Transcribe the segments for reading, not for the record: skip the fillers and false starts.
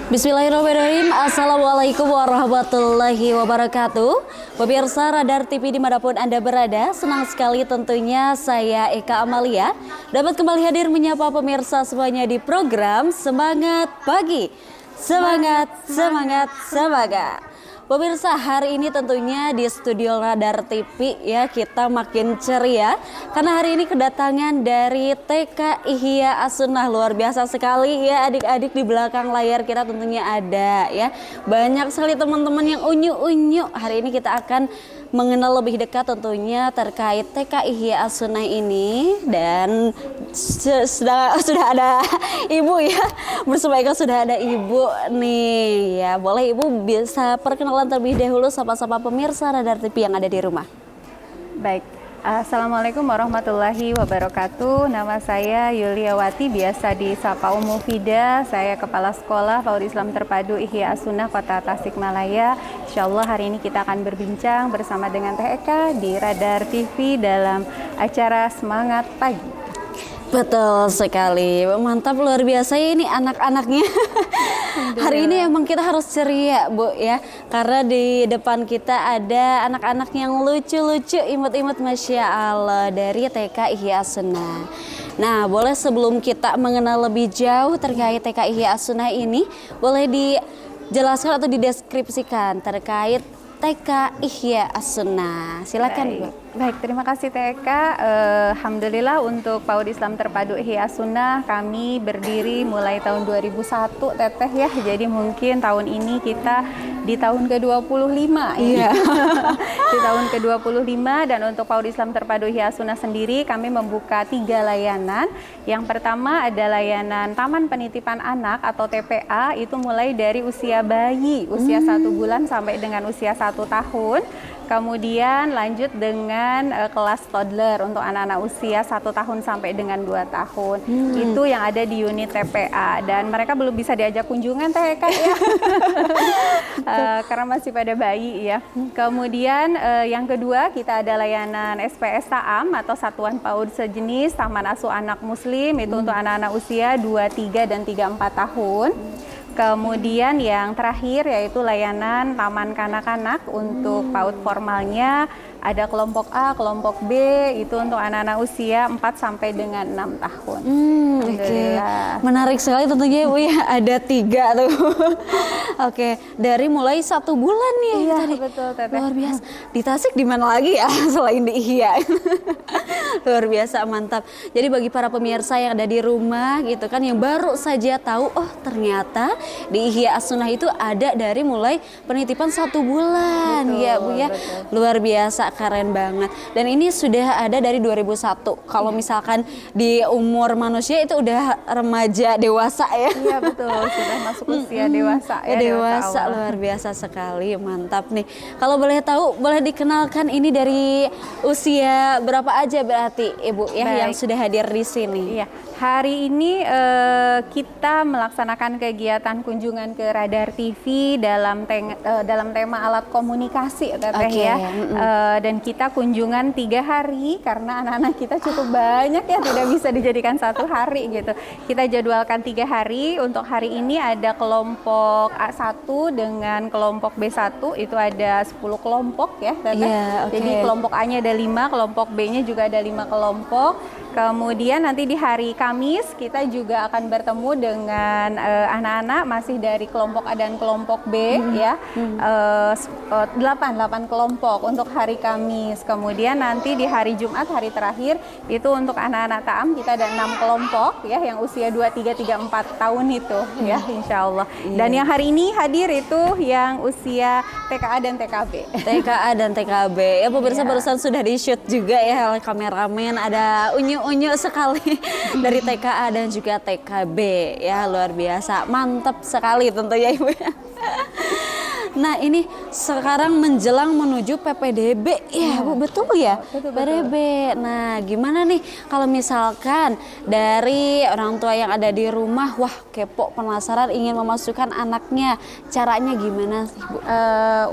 Bismillahirrahmanirrahim. Assalamualaikum warahmatullahi wabarakatuh. Pemirsa Radar TV dimanapun Anda berada, senang sekali tentunya saya Eka Amalia dapat kembali hadir menyapa pemirsa semuanya di program Semangat Pagi. Semangat, semangat, semangat. Pemirsa, hari ini tentunya di studio Radar TV ya kita makin ceria karena hari ini kedatangan dari TK Ihya As-Sunnah. Luar biasa sekali ya adik-adik, di belakang layar kita tentunya ada ya. Banyak sekali teman-teman yang unyu-unyu. Hari ini kita akan mengenal lebih dekat tentunya terkait TK Ihya As-Sunnah ini, dan sudah ada ibu ya, bersama Eka sudah ada ibu nih ya. Boleh ibu bisa perkenalan terlebih dahulu sama-sama pemirsa Radar TV yang ada di rumah. Baik, Assalamualaikum warahmatullahi wabarakatuh. Nama saya Yuliawati, biasa disapa Umu Fida. Saya Kepala Sekolah PAUD Islam Terpadu Ihya As-Sunnah Kota Tasikmalaya. Insya Allah hari ini kita akan berbincang bersama dengan Teh Eka di Radar TV dalam acara Semangat Pagi. Betul sekali, mantap, luar biasa ya ini anak-anaknya. Hari ini emang kita harus ceria Bu ya, karena di depan kita ada anak-anak yang lucu-lucu, imut-imut, Masya Allah, dari TK Ihya As-Sunnah. Nah, boleh sebelum kita mengenal lebih jauh terkait TK Ihya As-Sunnah ini, boleh dijelaskan atau dideskripsikan terkait TK Ihya As-Sunnah. Silakan Bu. Baik, terima kasih TK. Alhamdulillah untuk PAUD Islam Terpadu Ihya As-Sunnah kami berdiri mulai tahun 2001 Teteh ya. Jadi mungkin tahun ini kita di tahun ke-25 Iya. Di tahun ke-25, dan untuk PAUD Islam Terpadu Ihya As-Sunnah sendiri kami membuka 3 layanan. Yang pertama ada layanan Taman Penitipan Anak atau TPA, itu mulai dari usia bayi, usia 1 bulan sampai dengan usia 1 tahun. Kemudian lanjut dengan kelas toddler untuk anak-anak usia 1 tahun sampai dengan 2 tahun. Itu yang ada di unit TPA, dan mereka belum bisa diajak kunjungan TK ya. Karena masih pada bayi ya. Kemudian yang kedua kita ada layanan SPS Ta'am atau Satuan PAUD Sejenis Taman Asuh Anak Muslim, itu untuk anak-anak usia 2, 3 dan 3, 4 tahun. Kemudian yang terakhir yaitu layanan Taman Kanak-Kanak untuk PAUD formalnya, ada kelompok A, kelompok B, itu untuk anak-anak usia 4 sampai dengan 6 tahun. Oke. Menarik sekali tentunya Bu ya, ada 3 tuh. Oke, dari mulai 1 bulan nih Iya, tadi. betul Teteh. Luar biasa. Di Tasik di mana lagi ya selain di Ihya? Luar biasa, mantap. Jadi bagi para pemirsa yang ada di rumah gitu kan, yang baru saja tahu, oh ternyata di Ihya As-Sunnah itu ada dari mulai penitipan 1 bulan. Betul, ya Bu ya. betul. Luar biasa, keren banget. Dan ini sudah ada dari 2001. Kalau misalkan di umur manusia itu udah remaja dewasa ya. Iya betul, sudah masuk usia dewasa ya. Dewasa, awal. luar biasa sekali, mantap nih. Kalau boleh tahu, boleh dikenalkan ini dari usia berapa aja berarti Ibu ya? Baik. Yang sudah hadir di sini? Iya, hari ini kita melaksanakan kegiatan kunjungan ke Radar TV dalam tema alat komunikasi Teteh Oke, ya. Dan kita kunjungan 3 hari karena anak-anak kita cukup banyak ya, tidak bisa dijadikan 1 hari gitu. Kita jadwalkan 3 hari. Untuk hari ini ada kelompok A1 dengan kelompok B1, itu ada 10 kelompok ya Teteh. Iya, oke. Jadi kelompok A-nya ada 5, kelompok B-nya juga ada 5 kelompok. Kemudian nanti di hari Kamis kita juga akan bertemu dengan anak-anak masih dari kelompok A dan kelompok B ya. 8 kelompok untuk hari Kamis. Kemudian nanti di hari Jumat, hari terakhir, itu untuk anak-anak Ta'am kita ada 6 kelompok ya, yang usia 2, 3, 3, 4 tahun itu ya, insya Allah. Dan yang hari ini hadir itu yang usia TKA dan TKB. TKA dan TKB. Ya pemirsa, Iya. barusan sudah di-shoot juga ya oleh kameramen, ada unyu-unyu sekali dari TKA dan juga TKB ya, luar biasa, mantap sekali tentunya Ibu ya. Nah ini sekarang menjelang menuju PPDB ya Bu, betul ya? Betul. PPDB. Nah gimana nih kalau misalkan dari orang tua yang ada di rumah, wah kepo penasaran ingin memasukkan anaknya, caranya gimana sih Bu?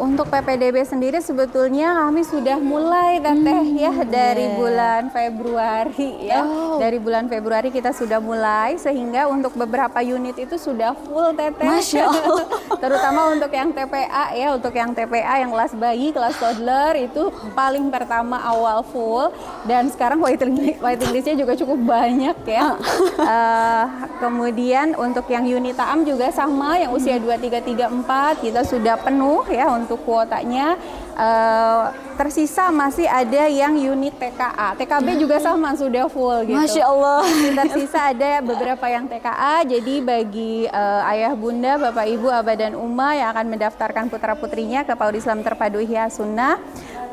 Untuk PPDB sendiri sebetulnya kami sudah mulai Teteh ya dari bulan Februari ya. Dari bulan Februari kita sudah mulai, sehingga untuk beberapa unit itu sudah full Teteh. Masya Allah. Terutama untuk yang TPA ya, untuk yang TPA yang kelas bayi, kelas toddler itu paling pertama awal full, dan sekarang waiting listnya juga cukup banyak ya. Kemudian untuk yang unit TAM juga sama, yang usia 2, 3, 3, 4 kita sudah penuh ya untuk kuotanya. Tersisa masih ada yang unit TKA, TKB juga sama sudah full gitu. Masya Allah. Tersisa ada beberapa yang TKA, jadi bagi ayah bunda, bapak ibu, abah dan umma yang akan mendaftarkan putra putrinya ke PAUD Islam Terpadu Ihya Sunnah,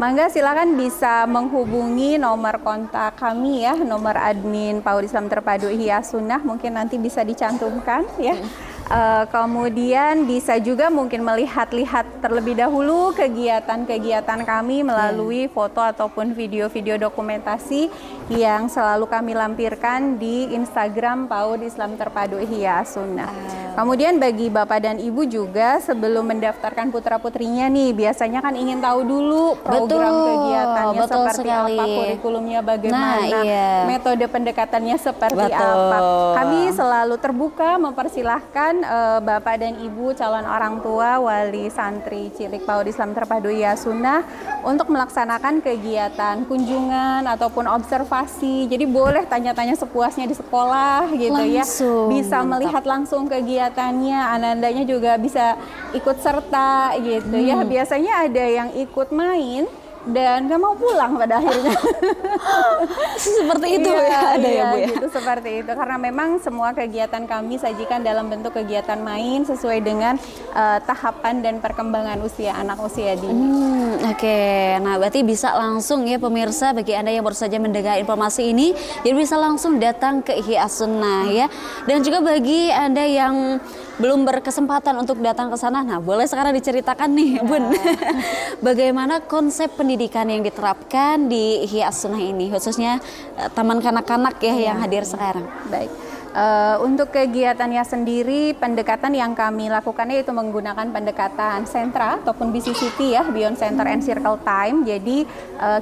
mangga silakan bisa menghubungi nomor kontak kami ya, nomor admin PAUD Islam Terpadu Ihya Sunnah, mungkin nanti bisa dicantumkan ya. Kemudian bisa juga mungkin melihat-lihat terlebih dahulu kegiatan-kegiatan kami melalui foto ataupun video-video dokumentasi yang selalu kami lampirkan di Instagram PAUD Islam Terpadu Ihya Sunnah. Kemudian bagi bapak dan ibu juga sebelum mendaftarkan putra-putrinya nih, biasanya kan ingin tahu dulu program kegiatannya seperti apa, kurikulumnya bagaimana, metode pendekatannya seperti apa. Kami selalu terbuka mempersilahkan bapak dan ibu calon orang tua, wali santri cilik PAUD Islam Terpadu Ihya Sunnah untuk melaksanakan kegiatan kunjungan ataupun observasi. Jadi boleh tanya-tanya sepuasnya di sekolah gitu langsung, ya. Bisa melihat langsung kegiatannya, anandanya juga bisa ikut serta gitu ya. Biasanya ada yang ikut main dan gak mau pulang pada akhirnya. Seperti itu ya, ada ya Bu ya? Gitu, seperti itu, karena memang semua kegiatan kami sajikan dalam bentuk kegiatan main sesuai dengan tahapan dan perkembangan usia anak usia dini. Oke, nah berarti bisa langsung ya pemirsa, bagi Anda yang baru saja mendengar informasi ini, jadi bisa langsung datang ke Ihya Sunnah ya. Dan juga bagi Anda yang belum berkesempatan untuk datang ke sana, nah boleh sekarang diceritakan nih Bun, bagaimana konsep pendidikan yang diterapkan di Ihya Sunnah ini, khususnya taman kanak-kanak ya yang hadir sekarang. Baik. Untuk kegiatannya sendiri, pendekatan yang kami lakukan itu menggunakan pendekatan sentra ataupun BCCT ya, Beyond Center and Circle Time. Jadi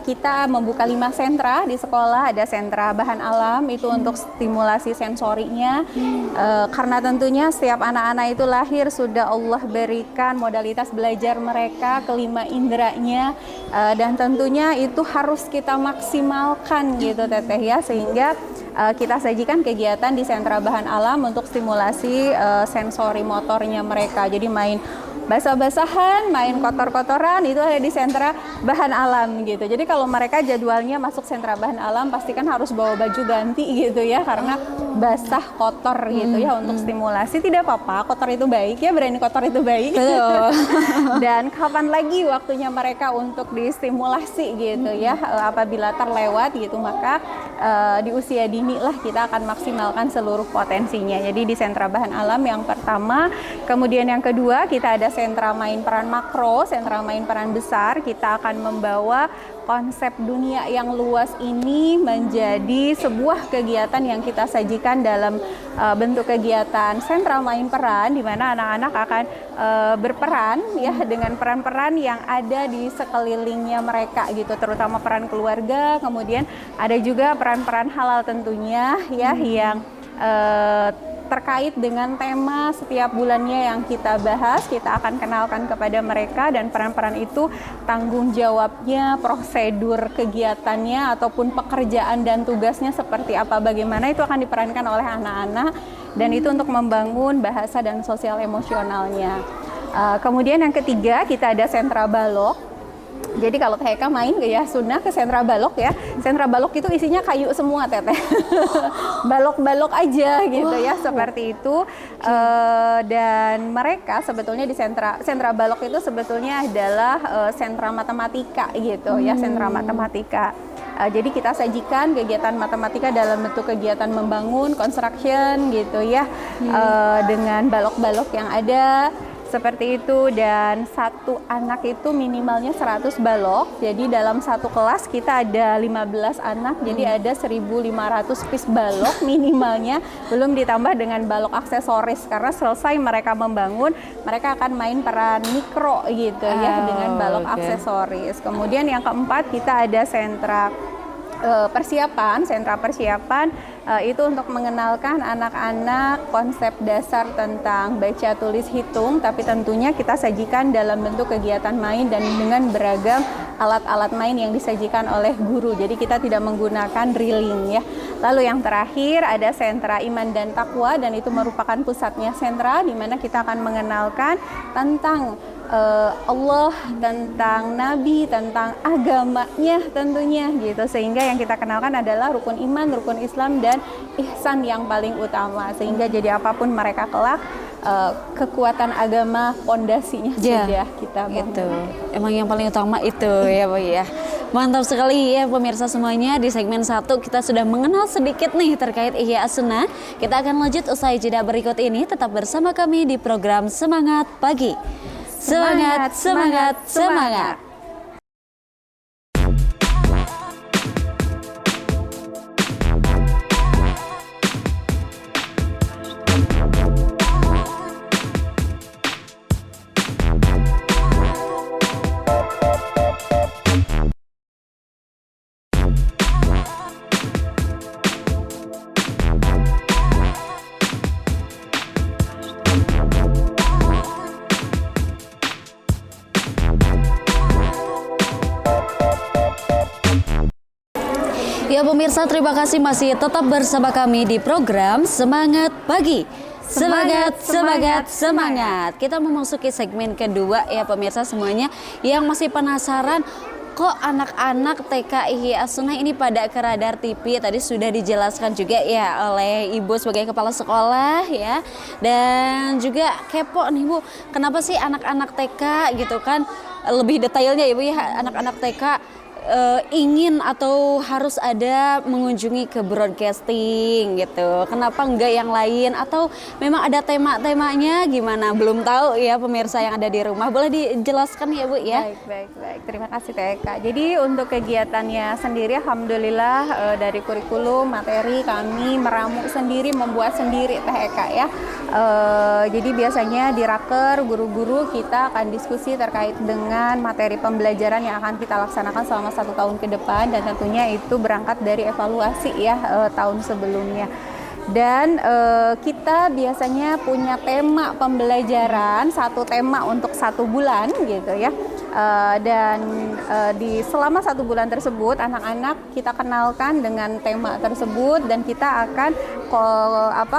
kita membuka 5 sentra di sekolah. Ada sentra bahan alam, itu untuk stimulasi sensorinya, karena tentunya setiap anak-anak itu lahir sudah Allah berikan modalitas belajar mereka kelima inderanya, dan tentunya itu harus kita maksimalkan gitu Teteh ya, sehingga kita sajikan kegiatan di sentra bahan alam untuk stimulasi sensori motornya mereka. Jadi main basah-basahan, main kotor-kotoran itu ada di sentra bahan alam gitu. Jadi kalau mereka jadwalnya masuk sentra bahan alam pastikan harus bawa baju ganti gitu ya, karena basah kotor gitu ya, untuk stimulasi. Tidak apa-apa, kotor itu baik ya, berani kotor itu baik. Dan kapan lagi waktunya mereka untuk distimulasi gitu ya, apabila terlewat gitu, maka di usia dini lah kita akan maksimalkan seluruh potensinya. Jadi di sentra bahan alam yang pertama, kemudian yang kedua kita ada sentra main peran makro, sentra main peran besar. Kita akan membawa konsep dunia yang luas ini menjadi sebuah kegiatan yang kita sajikan dalam bentuk kegiatan sentra main peran, di mana anak-anak akan berperan ya dengan peran-peran yang ada di sekelilingnya mereka gitu, terutama peran keluarga. Kemudian ada juga peran-peran halal tentunya ya, yang terkait dengan tema setiap bulannya yang kita bahas. Kita akan kenalkan kepada mereka, dan peran-peran itu tanggung jawabnya, prosedur kegiatannya ataupun pekerjaan dan tugasnya seperti apa, bagaimana itu akan diperankan oleh anak-anak, dan itu untuk membangun bahasa dan sosial emosionalnya. Kemudian yang ketiga kita ada sentra balok. Jadi kalau TK main ke Ihya Sunnah ke sentra balok ya, sentra balok itu isinya kayu semua Teteh. Balok-balok aja gitu ya, seperti itu. Dan mereka sebetulnya di sentra balok itu sebetulnya adalah sentra matematika gitu ya, sentra matematika. Jadi kita sajikan kegiatan matematika dalam bentuk kegiatan membangun, construction gitu ya, dengan balok-balok yang ada. seperti itu. Dan satu anak itu minimalnya 100 balok, jadi dalam satu kelas kita ada 15 anak, jadi ada 1.500 piece balok minimalnya, belum ditambah dengan balok aksesoris, karena selesai mereka membangun, mereka akan main peran mikro gitu ya dengan balok aksesoris. Kemudian yang keempat, kita ada sentra persiapan itu untuk mengenalkan anak-anak konsep dasar tentang baca tulis hitung, tapi tentunya kita sajikan dalam bentuk kegiatan main dan dengan beragam alat-alat main yang disajikan oleh guru, jadi kita tidak menggunakan drilling ya. Lalu yang terakhir ada sentra iman dan takwa, dan itu merupakan pusatnya sentra di mana kita akan mengenalkan tentang Allah, tentang Nabi, tentang agamanya tentunya gitu, sehingga yang kita kenalkan adalah rukun iman, rukun Islam, dan ihsan yang paling utama, sehingga jadi apapun mereka kelak kekuatan agama pondasinya sudah kita bangun. Itu emang yang paling utama itu ya Bu ya. Mantap sekali ya pemirsa semuanya, di segmen 1 kita sudah mengenal sedikit nih terkait Ihya As-Sunnah. Kita akan lanjut usai jeda berikut ini, tetap bersama kami di program Semangat Pagi. Semangat, semangat, semangat. Ya pemirsa, terima kasih masih tetap bersama kami di program Semangat Pagi. Semangat, semangat, semangat. Kita memasuki segmen kedua ya pemirsa semuanya yang masih penasaran, kok anak-anak TK Ihya As-Sunnah ini pada ke Radar TV. Tadi sudah dijelaskan juga ya oleh Ibu sebagai kepala sekolah ya. Dan juga kepo nih Bu, kenapa sih anak-anak TK gitu kan, lebih detailnya Ibu ya, anak-anak TK ingin atau harus ada mengunjungi ke broadcasting gitu. Kenapa enggak yang lain, atau memang ada tema-temanya gimana? Belum tahu ya pemirsa yang ada di rumah. Boleh dijelaskan ya Bu ya? Baik. Terima kasih TK. Jadi untuk kegiatannya sendiri alhamdulillah dari kurikulum materi kami meramu sendiri, membuat sendiri TK ya. Jadi biasanya di Raker guru-guru kita akan diskusi terkait dengan materi pembelajaran yang akan kita laksanakan selama 1 tahun ke depan, dan tentunya itu berangkat dari evaluasi ya tahun sebelumnya. Dan kita biasanya punya tema pembelajaran, satu tema untuk 1 bulan gitu ya. Di selama 1 bulan tersebut anak-anak kita kenalkan dengan tema tersebut, dan kita akan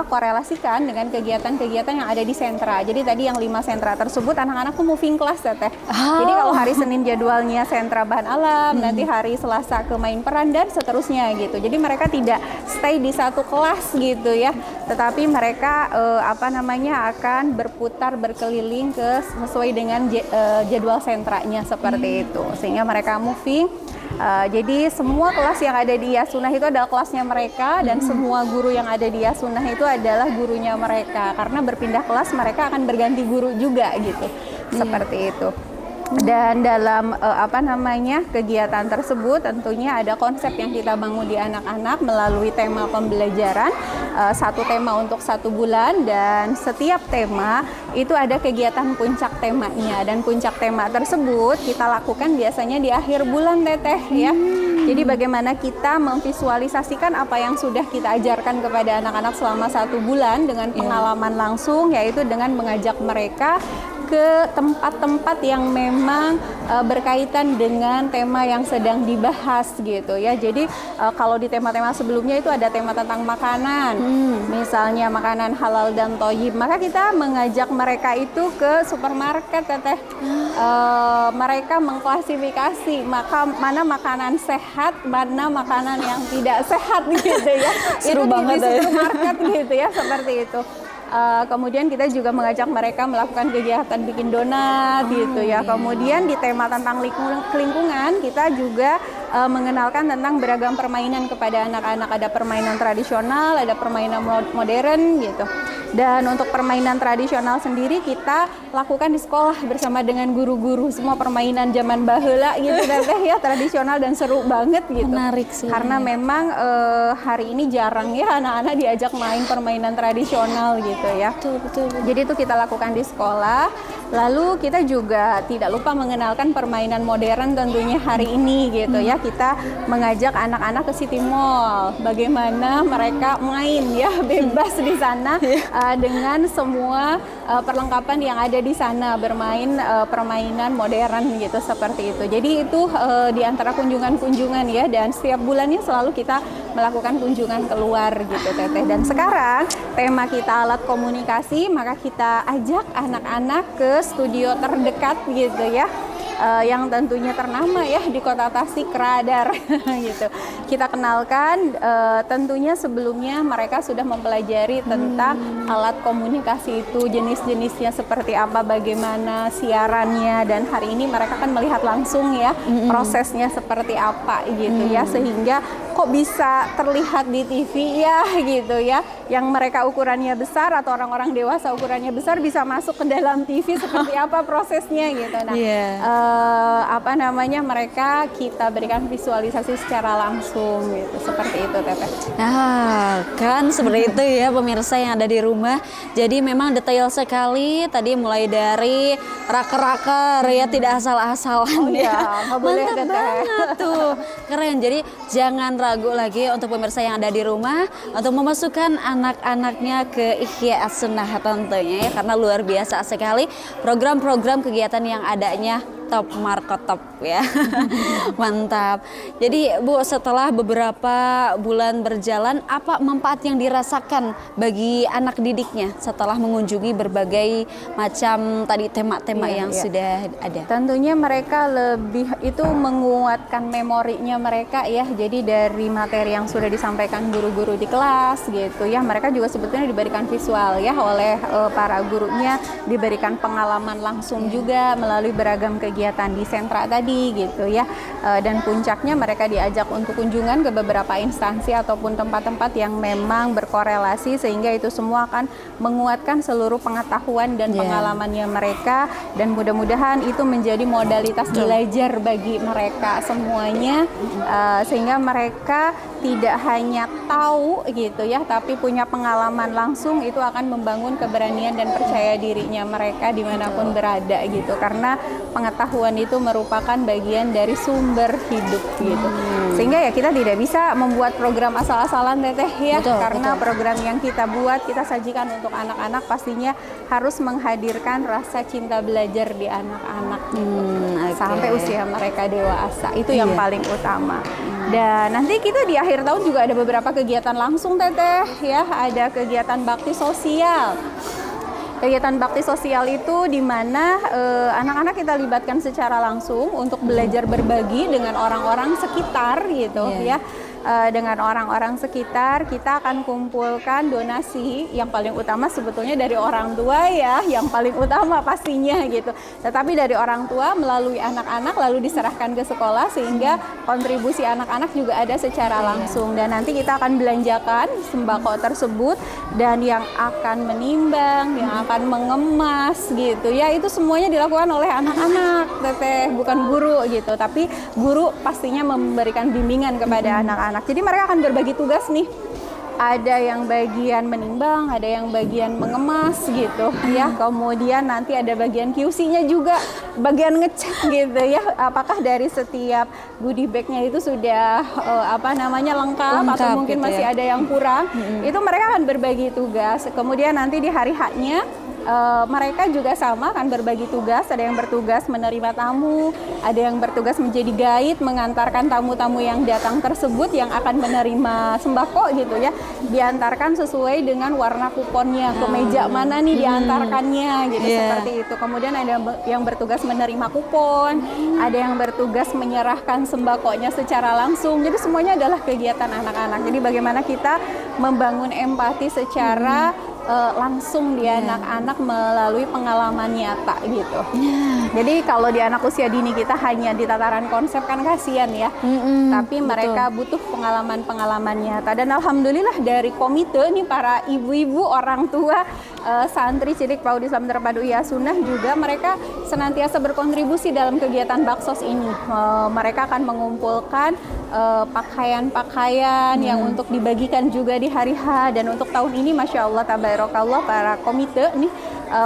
korelasikan dengan kegiatan-kegiatan yang ada di sentra. Jadi tadi yang 5 sentra tersebut anak-anak tuh moving class ya Teh. Jadi kalau hari Senin jadwalnya sentra bahan alam, nanti hari Selasa ke main peran dan seterusnya gitu. Jadi mereka tidak stay di satu kelas gitu ya, tetapi mereka akan berputar berkeliling sesuai dengan jadwal sentranya seperti itu, sehingga mereka moving. Jadi semua kelas yang ada di Ihya As-Sunnah itu adalah kelasnya mereka, dan semua guru yang ada di Ihya As-Sunnah itu adalah gurunya mereka, karena berpindah kelas mereka akan berganti guru juga gitu. Seperti itu. Dan dalam kegiatan tersebut tentunya ada konsep yang kita bangun di anak-anak melalui tema pembelajaran, 1 tema untuk 1 bulan, dan setiap tema itu ada kegiatan puncak temanya, dan puncak tema tersebut kita lakukan biasanya di akhir bulan Teteh ya. Jadi bagaimana kita memvisualisasikan apa yang sudah kita ajarkan kepada anak-anak selama 1 bulan dengan pengalaman langsung, yaitu dengan mengajak mereka ke tempat-tempat yang memang berkaitan dengan tema yang sedang dibahas gitu ya. Jadi kalau di tema-tema sebelumnya itu ada tema tentang makanan, misalnya makanan halal dan thayyib, maka kita mengajak mereka itu ke supermarket Teteh. Mereka mengklasifikasi mana makanan sehat, mana makanan yang tidak sehat gitu ya. Seru banget di supermarket gitu ya, seperti itu. Kemudian kita juga mengajak mereka melakukan kegiatan bikin donat gitu ya. Kemudian di tema tentang lingkungan kita juga mengenalkan tentang beragam permainan kepada anak-anak. Ada permainan tradisional, ada permainan modern gitu. Dan untuk permainan tradisional sendiri kita lakukan di sekolah bersama dengan guru-guru, semua permainan zaman baheula gitu Teteh ya, tradisional dan seru banget gitu. Menarik sih. Karena memang hari ini jarang ya anak-anak diajak main permainan tradisional gitu ya. Betul. Jadi itu kita lakukan di sekolah. Lalu kita juga tidak lupa mengenalkan permainan modern tentunya hari ini gitu ya. Kita mengajak anak-anak ke City Mall. Bagaimana mereka main ya bebas di sana dengan semua perlengkapan yang ada di sana, bermain permainan modern gitu seperti itu. Jadi itu di antara kunjungan-kunjungan ya, dan setiap bulannya selalu kita melakukan kunjungan keluar gitu Teteh. Dan sekarang tema kita alat komunikasi, maka kita ajak anak-anak ke studio terdekat gitu ya, yang tentunya ternama ya di Kota Tasik, Radar gitu. Kita kenalkan, tentunya sebelumnya mereka sudah mempelajari tentang alat komunikasi itu, jenis-jenisnya seperti apa, bagaimana siarannya, dan hari ini mereka kan melihat langsung ya prosesnya seperti apa gitu ya, sehingga kok bisa terlihat di TV ya gitu ya, yang mereka ukurannya besar atau orang-orang dewasa ukurannya besar bisa masuk ke dalam TV seperti apa prosesnya gitu. Nah, mereka kita berikan visualisasi secara langsung gitu, seperti itu Teteh. Nah, kan seperti itu ya pemirsa yang ada di rumah. Jadi memang detail sekali tadi, mulai dari raker-raker ya, tidak asal-asalan ya. Mantap banget tuh, keren. Jadi jangan ragu lagi untuk pemirsa yang ada di rumah untuk memasukkan anak-anaknya ke Ihya As-Sunnah tentunya ya, karena luar biasa sekali program-program kegiatan yang adanya, top markotop ya. Mantap. Jadi Bu, setelah beberapa bulan berjalan, apa manfaat yang dirasakan bagi anak didiknya setelah mengunjungi berbagai macam tadi tema-tema yang sudah ada? Tentunya mereka lebih itu menguatkan memorinya mereka ya. Jadi dari materi yang sudah disampaikan guru-guru di kelas gitu ya, mereka juga sebetulnya diberikan visual ya oleh para gurunya, diberikan pengalaman langsung juga melalui beragam kegiatan di sentra tadi gitu ya, dan puncaknya mereka diajak untuk kunjungan ke beberapa instansi ataupun tempat-tempat yang memang berkorelasi, sehingga itu semua akan menguatkan seluruh pengetahuan dan pengalamannya mereka, dan mudah-mudahan itu menjadi modalitas belajar bagi mereka semuanya, sehingga mereka tidak hanya tahu gitu ya, tapi punya pengalaman langsung. Itu akan membangun keberanian dan percaya dirinya mereka dimanapun berada gitu, karena pengetahuan itu merupakan bagian dari sumber hidup gitu. Sehingga ya kita tidak bisa membuat program asal-asalan Teteh ya, karena program yang kita buat, kita sajikan untuk anak-anak pastinya harus menghadirkan rasa cinta belajar di anak-anak gitu. Sampai usia mereka dewasa, itu yang paling utama. Dan nanti kita di akhir tahun juga ada beberapa kegiatan langsung Teteh ya, ada kegiatan bakti sosial. Kegiatan bakti sosial itu di mana anak-anak kita libatkan secara langsung untuk belajar berbagi dengan orang-orang sekitar gitu ya. Dengan orang-orang sekitar kita akan kumpulkan donasi, yang paling utama sebetulnya dari orang tua ya, yang paling utama pastinya gitu. Tetapi dari orang tua melalui anak-anak lalu diserahkan ke sekolah, sehingga kontribusi anak-anak juga ada secara langsung. Dan nanti kita akan belanjakan sembako tersebut, dan yang akan menimbang, yang akan mengemas gitu ya, itu semuanya dilakukan oleh anak-anak Teteh, bukan guru gitu. Tapi guru pastinya memberikan bimbingan kepada anak-anak. Jadi mereka akan berbagi tugas nih. Ada yang bagian menimbang, ada yang bagian mengemas gitu ya. Kemudian nanti ada bagian QC-nya juga, bagian ngecek gitu ya, apakah dari setiap goodie bag-nya itu sudah lengkap atau mungkin gitu masih ada yang kurang. Itu mereka akan berbagi tugas. Kemudian nanti di hari H-nya mereka juga sama akan berbagi tugas. Ada yang bertugas menerima tamu, ada yang bertugas menjadi guide, mengantarkan tamu-tamu yang datang tersebut yang akan menerima sembako gitu ya, diantarkan sesuai dengan warna kuponnya, ke meja mana nih diantarkannya gitu, seperti itu. Kemudian ada yang bertugas menerima kupon, ada yang bertugas menyerahkan sembakonya secara langsung. Jadi semuanya adalah kegiatan anak-anak. Jadi bagaimana kita membangun empati secara langsung di anak-anak melalui pengalaman nyata gitu. Jadi kalau di anak usia dini kita hanya di tataran konsep kan kasihan ya. Tapi mereka butuh pengalaman-pengalaman nyata. Dan alhamdulillah dari komite nih para ibu-ibu, orang tua, santri Cilik PAUD Islam Terpadu Ihya Sunnah juga mereka senantiasa berkontribusi dalam kegiatan Baksos ini. Mereka akan mengumpulkan pakaian-pakaian yang untuk dibagikan juga di hari H, dan untuk tahun ini Masya Allah tabarakallah para komite nih,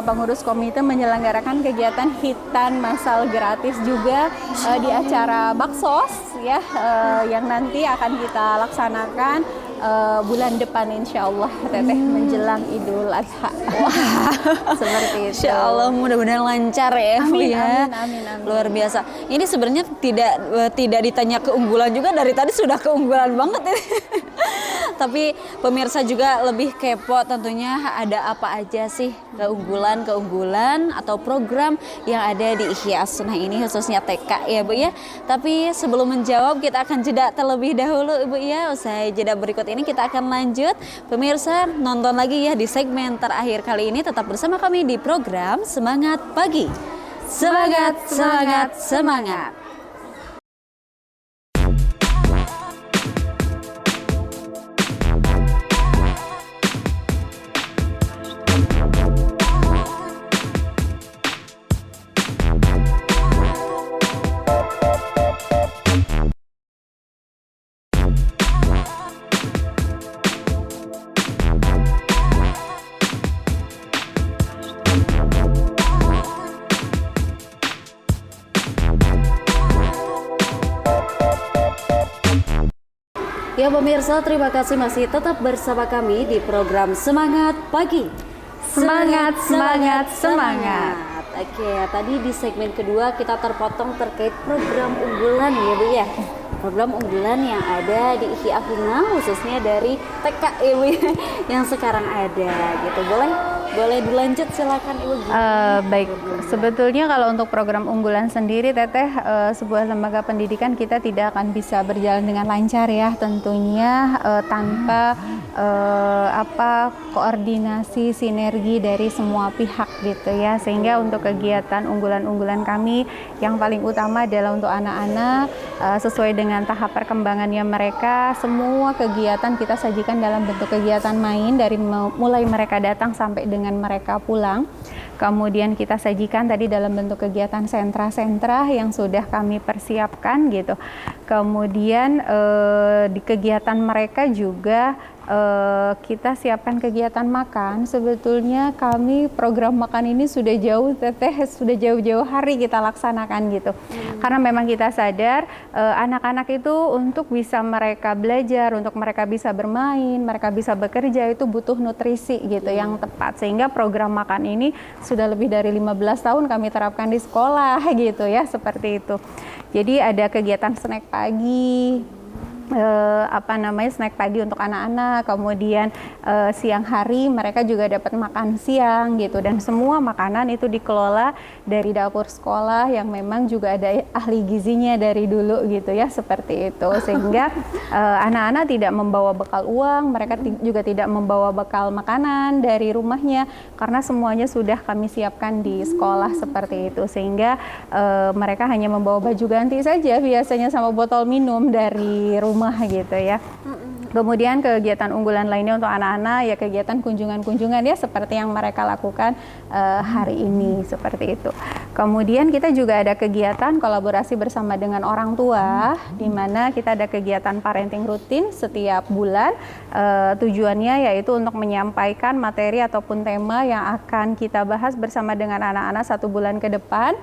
pengurus komite menyelenggarakan kegiatan hitan masal gratis juga di acara Baksos ya, yang nanti akan kita laksanakan bulan depan insya Allah Teteh, menjelang Idul Adha. Seperti itu. Insya Allah mudah-mudahan lancar ya. Amin, ya. amin. Luar biasa. Ini sebenarnya tidak ditanya keunggulan juga, dari tadi sudah keunggulan banget ini. Tapi pemirsa juga lebih kepo tentunya, ada apa aja sih keunggulan atau program yang ada di Ihya Sunnah ini, khususnya TK ya Bu ya. Tapi sebelum menjawab kita akan jeda terlebih dahulu Ibu ya. Usai jeda berikut ini kita akan lanjut. Pemirsa nonton lagi ya di segmen terakhir kali ini, tetap bersama kami di program Semangat Pagi. Semangat, semangat, semangat. Ya pemirsa, terima kasih masih tetap bersama kami di program Semangat Pagi. Semangat, semangat, semangat. Oke, tadi di segmen kedua kita terpotong terkait program unggulan ya Bu ya. Program unggulan yang ada di Ihya Sunnah, khususnya dari TK ya Bu ya, yang sekarang ada gitu. Boleh dilanjut silakan Ibu. Baik, sebetulnya kalau untuk program unggulan sendiri Teteh, sebuah lembaga pendidikan kita tidak akan bisa berjalan dengan lancar ya tentunya tanpa koordinasi sinergi dari semua pihak gitu ya, sehingga untuk kegiatan unggulan-unggulan kami yang paling utama adalah untuk anak-anak sesuai dengan tahap perkembangannya mereka. Semua kegiatan kita sajikan dalam bentuk kegiatan main dari mulai mereka datang sampai dengan mereka pulang. Kemudian kita sajikan tadi dalam bentuk kegiatan sentra-sentra yang sudah kami persiapkan gitu. Kemudian di kegiatan mereka juga kita siapkan kegiatan makan. Sebetulnya kami program makan ini sudah jauh-jauh hari kita laksanakan gitu. Karena memang kita sadar anak-anak itu untuk bisa mereka belajar, untuk mereka bisa bermain, mereka bisa bekerja itu butuh nutrisi gitu yang tepat. Sehingga program makan ini sudah lebih dari 15 tahun kami terapkan di sekolah gitu ya, seperti itu. Jadi ada kegiatan snack pagi, snack pagi untuk anak-anak, kemudian siang hari mereka juga dapat makan siang gitu, dan semua makanan itu dikelola dari dapur sekolah yang memang juga ada ahli gizinya dari dulu gitu ya, seperti itu. Sehingga anak-anak tidak membawa bekal uang, mereka juga tidak membawa bekal makanan dari rumahnya karena semuanya sudah kami siapkan di sekolah seperti itu, sehingga mereka hanya membawa baju ganti saja biasanya sama botol minum dari rumah gitu ya. Kemudian kegiatan unggulan lainnya untuk anak-anak ya kegiatan kunjungan-kunjungan ya seperti yang mereka lakukan hari ini, seperti itu. Kemudian kita juga ada kegiatan kolaborasi bersama dengan orang tua, di mana kita ada kegiatan parenting rutin setiap bulan. Tujuannya yaitu untuk menyampaikan materi ataupun tema yang akan kita bahas bersama dengan anak-anak 1 bulan ke depan.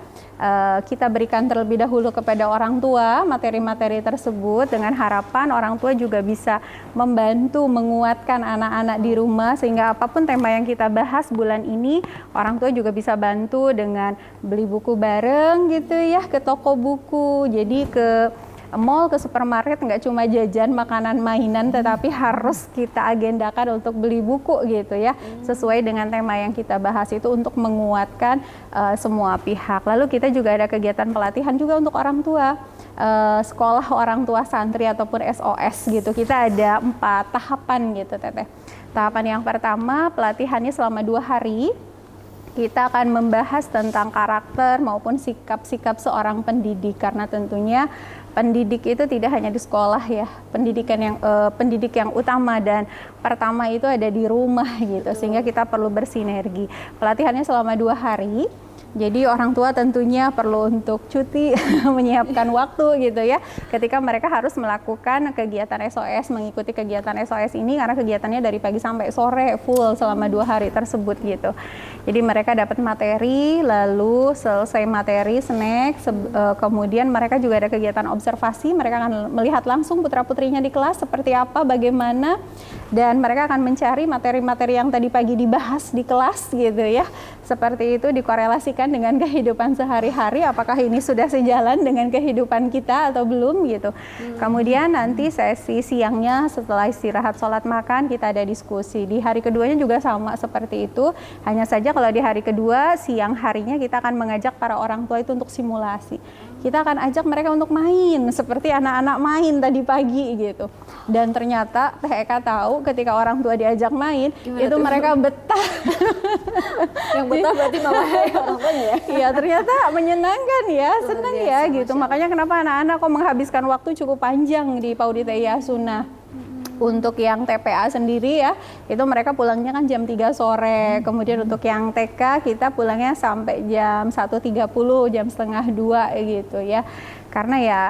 Kita berikan terlebih dahulu kepada orang tua materi-materi tersebut dengan harapan orang tua juga bisa membantu menguatkan anak-anak di rumah, sehingga apapun tema yang kita bahas bulan ini orang tua juga bisa bantu dengan beli buku bareng gitu ya ke toko buku. Jadi ke mall, ke supermarket nggak cuma jajan makanan mainan, tetapi harus kita agendakan untuk beli buku gitu ya, sesuai dengan tema yang kita bahas itu untuk menguatkan semua pihak. Lalu kita juga ada kegiatan pelatihan juga untuk orang tua, sekolah orang tua santri ataupun SOS gitu. Kita ada 4 tahapan gitu Teteh. Tahapan yang pertama, pelatihannya selama 2 hari. Kita akan membahas tentang karakter maupun sikap-sikap seorang pendidik, karena tentunya pendidik itu tidak hanya di sekolah ya, pendidik yang utama dan pertama itu ada di rumah gitu, sehingga kita perlu bersinergi. Pelatihannya selama 2 hari. Jadi orang tua tentunya perlu untuk cuti, menyiapkan waktu gitu ya, ketika mereka harus melakukan kegiatan SOS, mengikuti kegiatan SOS ini, karena kegiatannya dari pagi sampai sore full selama 2 hari tersebut gitu. Jadi mereka dapat materi, lalu selesai materi, snack, kemudian mereka juga ada kegiatan observasi, mereka akan melihat langsung putra-putrinya di kelas seperti apa, bagaimana, dan mereka akan mencari materi-materi yang tadi pagi dibahas di kelas gitu ya. Seperti itu dikorelasikan dengan kehidupan sehari-hari, apakah ini sudah sejalan dengan kehidupan kita atau belum gitu. Kemudian nanti sesi siangnya setelah istirahat sholat makan kita ada diskusi. Di hari keduanya juga sama seperti itu, hanya saja kalau di hari kedua siang harinya kita akan mengajak para orang tua itu untuk simulasi. Kita akan ajak mereka untuk main seperti anak-anak main tadi pagi gitu. Dan ternyata TK tahu ketika orang tua diajak main, gimana itu tuh? Mereka betah. Yang betah berarti malah orang tuanya ya? Iya, ternyata menyenangkan ya, senang ya gitu. Makanya kenapa anak-anak kok menghabiskan waktu cukup panjang di PAUD TI Asuna. Untuk yang TPA sendiri ya, itu mereka pulangnya kan jam 3 sore. Kemudian untuk yang TK kita pulangnya sampai jam 1.30, jam setengah 2 gitu ya. Karena ya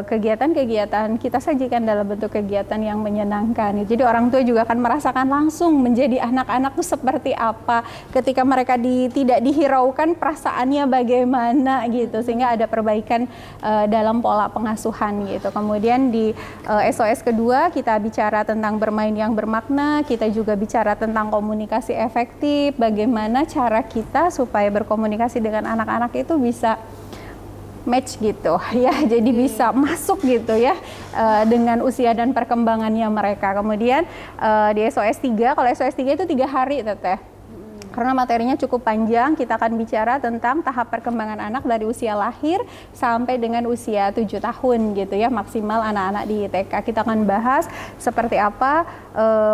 kegiatan-kegiatan kita sajikan dalam bentuk kegiatan yang menyenangkan. Jadi orang tua juga akan merasakan langsung menjadi anak-anak itu seperti apa ketika mereka tidak dihiraukan perasaannya bagaimana gitu, sehingga ada perbaikan dalam pola pengasuhan gitu. Kemudian di SOS kedua kita bicara tentang bermain yang bermakna, kita juga bicara tentang komunikasi efektif, bagaimana cara kita supaya berkomunikasi dengan anak-anak itu bisa match gitu ya, jadi bisa masuk gitu ya dengan usia dan perkembangannya mereka. Kemudian di SOS 3, kalau SOS 3 itu 3 hari Teteh. Karena materinya cukup panjang, kita akan bicara tentang tahap perkembangan anak dari usia lahir sampai dengan usia 7 tahun gitu ya, maksimal anak-anak di TK. Kita akan bahas seperti apa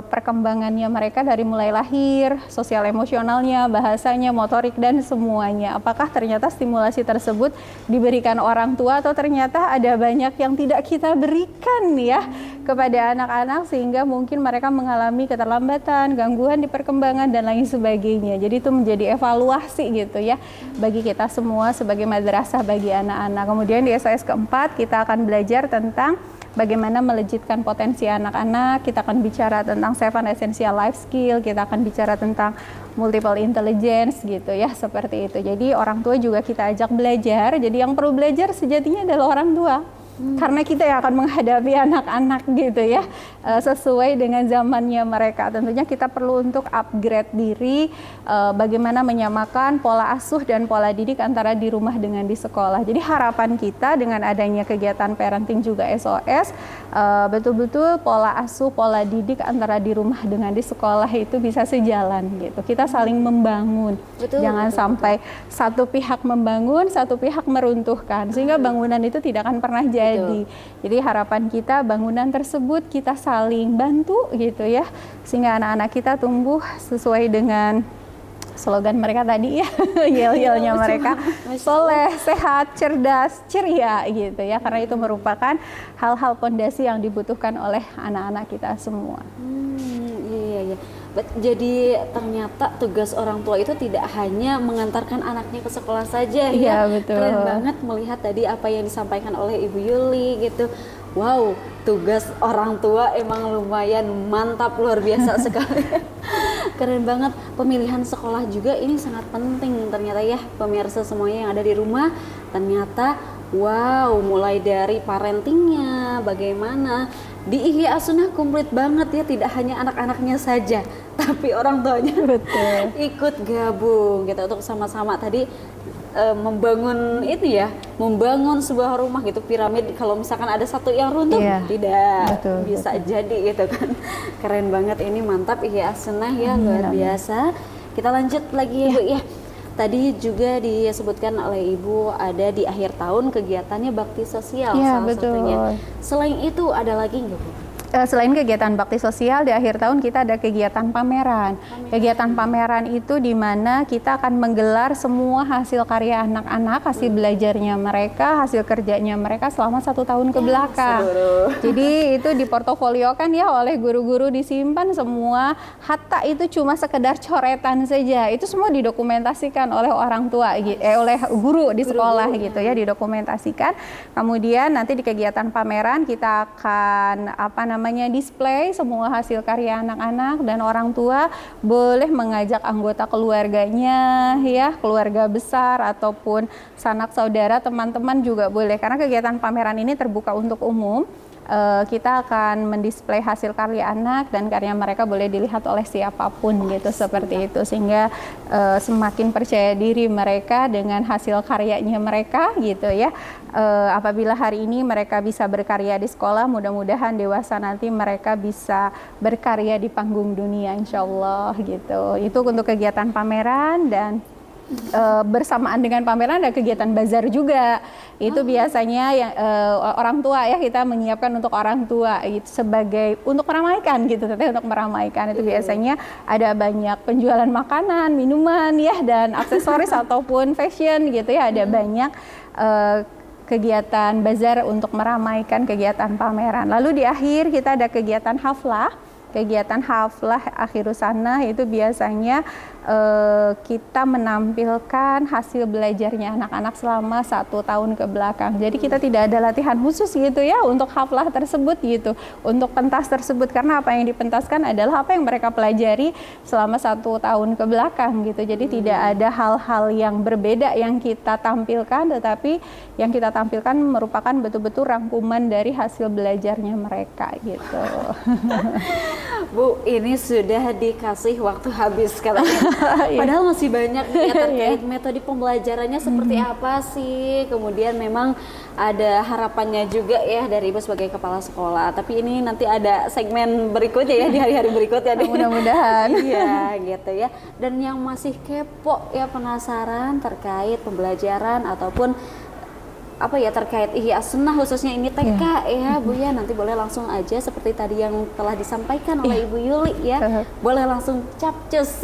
perkembangannya mereka dari mulai lahir, sosial emosionalnya, bahasanya, motorik, dan semuanya. Apakah ternyata stimulasi tersebut diberikan orang tua atau ternyata ada banyak yang tidak kita berikan ya kepada anak-anak, sehingga mungkin mereka mengalami keterlambatan, gangguan di perkembangan, dan lain sebagainya. Jadi itu menjadi evaluasi gitu ya bagi kita semua sebagai madrasah bagi anak-anak. Kemudian di SOS keempat kita akan belajar tentang bagaimana melejitkan potensi anak-anak. Kita akan bicara tentang 7 essential life skill, kita akan bicara tentang multiple intelligence gitu ya, seperti itu. Jadi orang tua juga kita ajak belajar. Jadi yang perlu belajar sejatinya adalah orang tua. Karena kita yang akan menghadapi anak-anak gitu ya, sesuai dengan zamannya mereka. Tentunya kita perlu untuk upgrade diri, bagaimana menyamakan pola asuh dan pola didik antara di rumah dengan di sekolah. Jadi harapan kita dengan adanya kegiatan parenting juga SOS, betul-betul pola asuh, pola didik antara di rumah dengan di sekolah itu bisa sejalan gitu. Kita saling membangun, jangan sampai satu pihak membangun, satu pihak meruntuhkan, sehingga bangunan itu tidak akan pernah jadi. Jadi harapan kita bangunan tersebut kita saling bantu gitu ya, sehingga anak-anak kita tumbuh sesuai dengan slogan mereka tadi ya, yel-yelnya mereka, soleh, sehat, cerdas, ceria gitu ya, karena itu merupakan hal-hal fondasi yang dibutuhkan oleh anak-anak kita semua. Iya. Jadi ternyata tugas orang tua itu tidak hanya mengantarkan anaknya ke sekolah saja ya. Betul. Keren banget melihat tadi apa yang disampaikan oleh Ibu Yuli gitu. Wow, tugas orang tua emang lumayan mantap, luar biasa sekali. Keren banget. Pemilihan sekolah juga ini sangat penting ternyata ya, pemirsa semuanya yang ada di rumah. Ternyata wow, mulai dari parentingnya, bagaimana di IHI Asuna komplit banget ya, tidak hanya anak-anaknya saja, tapi orang tuanya ikut gabung gitu untuk sama-sama tadi membangun itu ya, membangun sebuah rumah gitu, piramid. Kalau misalkan ada satu yang runtuh, tidak bisa jadi gitu kan. Keren banget ini, mantap IHI Asuna ya, luar biasa. Kita lanjut lagi ya Bu ya. Tadi juga disebutkan oleh Ibu ada di akhir tahun kegiatannya bakti sosial salah satunya. Selain itu ada lagi nggak Bu? Selain kegiatan bakti sosial, di akhir tahun kita ada kegiatan pameran. Kegiatan pameran itu di mana kita akan menggelar semua hasil karya anak-anak, hasil belajarnya mereka, hasil kerjanya mereka selama 1 tahun ke belakang. Jadi itu diportofoliokan ya oleh guru-guru, disimpan semua. Hatta itu cuma sekedar coretan saja. Itu semua didokumentasikan oleh orang tua, oleh guru di sekolah gitu ya, didokumentasikan. Kemudian nanti di kegiatan pameran kita akan display semua hasil karya anak-anak, dan orang tua boleh mengajak anggota keluarganya ya, keluarga besar ataupun sanak saudara, teman-teman juga boleh, karena kegiatan pameran ini terbuka untuk umum. Kita akan mendisplay hasil karya anak dan karya mereka boleh dilihat oleh siapapun gitu, seperti itu, sehingga semakin percaya diri mereka dengan hasil karyanya mereka gitu ya. Apabila hari ini mereka bisa berkarya di sekolah, mudah-mudahan dewasa nanti mereka bisa berkarya di panggung dunia insya Allah gitu. Itu untuk kegiatan pameran. Dan bersamaan dengan pameran ada kegiatan bazar juga. Itu biasanya yang orang tua ya, kita menyiapkan untuk orang tua gitu, sebagai untuk meramaikan gitu, tapi untuk meramaikan itu biasanya ada banyak penjualan makanan, minuman ya, dan aksesoris ataupun fashion gitu ya, ada banyak kegiatan bazar untuk meramaikan kegiatan pameran. Lalu di akhir kita ada kegiatan haflah. Kegiatan haflah akhirus sanah itu biasanya kita menampilkan hasil belajarnya anak-anak selama 1 tahun ke belakang. Jadi kita tidak ada latihan khusus gitu ya untuk haflah tersebut gitu, untuk pentas tersebut, karena apa yang dipentaskan adalah apa yang mereka pelajari selama 1 tahun ke belakang gitu. Jadi tidak ada hal-hal yang berbeda yang kita tampilkan, tetapi yang kita tampilkan merupakan betul-betul rangkuman dari hasil belajarnya mereka gitu. Bu, ini sudah dikasih waktu habis katanya. Padahal masih banyak nih ya terkait metode pembelajarannya seperti apa sih. Kemudian memang ada harapannya juga ya dari Ibu sebagai kepala sekolah. Tapi ini nanti ada segmen berikutnya ya, di hari-hari berikutnya. Mudah-mudahan. Iya gitu ya. Dan yang masih kepo ya, penasaran terkait pembelajaran ataupun apa ya terkait Ihya Sunnah khususnya ini TK ya Bu ya, nanti boleh langsung aja seperti tadi yang telah disampaikan oleh Ibu Yuli ya, boleh langsung capcus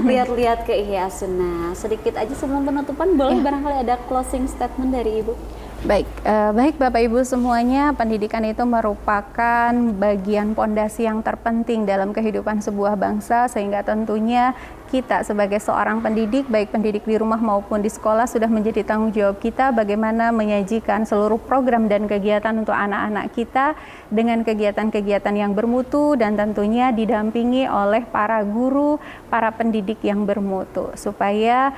lihat-lihat ke Ihya Sunnah sedikit aja sebelum penutupan, boleh barangkali ada closing statement dari Ibu. Baik Bapak Ibu semuanya, pendidikan itu merupakan bagian pondasi yang terpenting dalam kehidupan sebuah bangsa, sehingga tentunya kita sebagai seorang pendidik, baik pendidik di rumah maupun di sekolah, sudah menjadi tanggung jawab kita bagaimana menyajikan seluruh program dan kegiatan untuk anak-anak kita dengan kegiatan-kegiatan yang bermutu, dan tentunya didampingi oleh para guru, para pendidik yang bermutu, supaya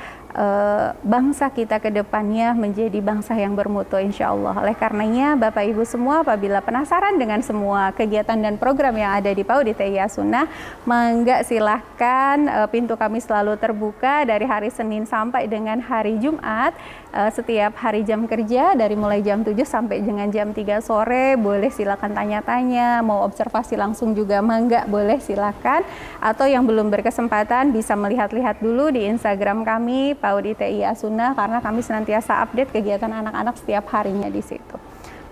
bangsa kita ke depannya menjadi bangsa yang bermutu insya Allah. Oleh karenanya Bapak Ibu semua, apabila penasaran dengan semua kegiatan dan program yang ada di PAUD Ihya Sunnah, mangga silahkan, pintu kami selalu terbuka dari hari Senin sampai dengan hari Jumat, setiap hari jam kerja dari mulai jam 7 sampai dengan jam 3 sore. Boleh silakan tanya-tanya, mau observasi langsung juga mangga boleh silakan, atau yang belum berkesempatan bisa melihat-lihat dulu di Instagram kami PAUD Ihya Sunnah, karena kami senantiasa update kegiatan anak-anak setiap harinya di situ.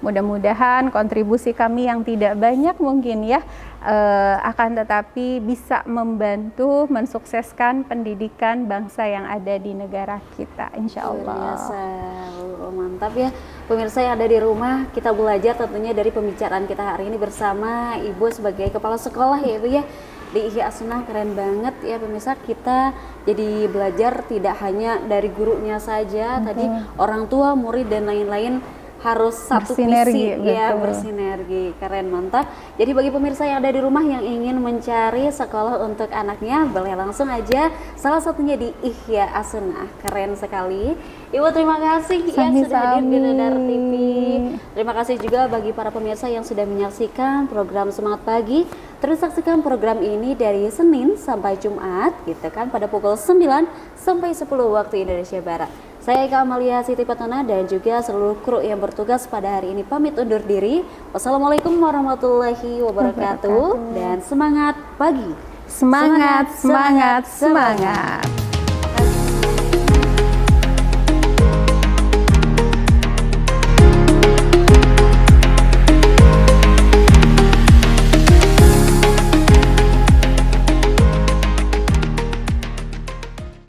Mudah-mudahan kontribusi kami yang tidak banyak mungkin ya, akan tetapi bisa membantu mensukseskan pendidikan bangsa yang ada di negara kita insya Allah. Biasa, mantap ya pemirsa yang ada di rumah. Kita belajar tentunya dari pembicaraan kita hari ini bersama Ibu sebagai kepala sekolah ya Ibu ya di Ihya Sunnah. Keren banget ya pemirsa, kita jadi belajar tidak hanya dari gurunya saja, tadi orang tua, murid dan lain-lain harus satu visi ya, bersinergi. Keren, mantap. Jadi bagi pemirsa yang ada di rumah yang ingin mencari sekolah untuk anaknya, boleh langsung aja, salah satunya di Ihya Sunnah. Keren sekali. Ibu terima kasih ya sudah hadir di Radar TV. Terima kasih juga bagi para pemirsa yang sudah menyaksikan program Semangat Pagi. Terus saksikan program ini dari Senin sampai Jumat gitu kan, pada pukul 9 sampai 10 waktu Indonesia Barat. Saya Eka Amalia Siti Patona dan juga seluruh kru yang bertugas pada hari ini pamit undur diri. Wassalamualaikum warahmatullahi wabarakatuh dan semangat pagi. Semangat, semangat, semangat.